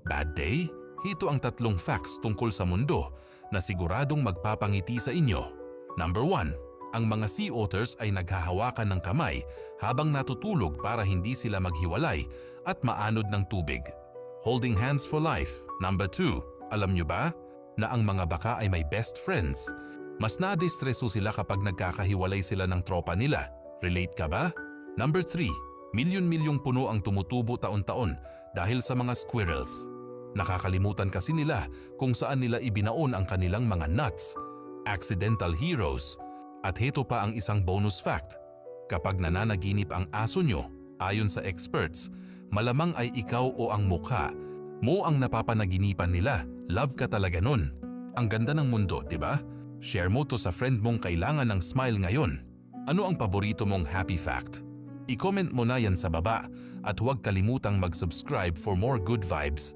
Bad day? Ito ang 3 facts tungkol sa mundo na siguradong magpapangiti sa inyo. Number 1. Ang mga sea otters ay naghahawakan ng kamay habang natutulog para hindi sila maghiwalay at maanod ng tubig. Holding hands for life. Number 2. Alam nyo ba na ang mga baka ay may best friends? Mas nadistreso sila kapag nagkakahiwalay sila ng tropa nila. Relate ka ba? Number 3. Milyon-milyong puno ang tumutubo taon-taon dahil sa mga squirrels. Nakakalimutan kasi nila kung saan nila ibinaon ang kanilang mga nuts. Accidental heroes. At heto pa ang isang bonus fact. Kapag nananaginip ang aso nyo, ayon sa experts, malamang ay ikaw o ang mukha mo ang napapanaginipan nila. Love ka talaga nun. Ang ganda ng mundo, di ba? Share mo to sa friend mong kailangan ng smile ngayon. Ano ang paborito mong happy fact? I-comment mo na yan sa baba at huwag kalimutang mag-subscribe for more good vibes.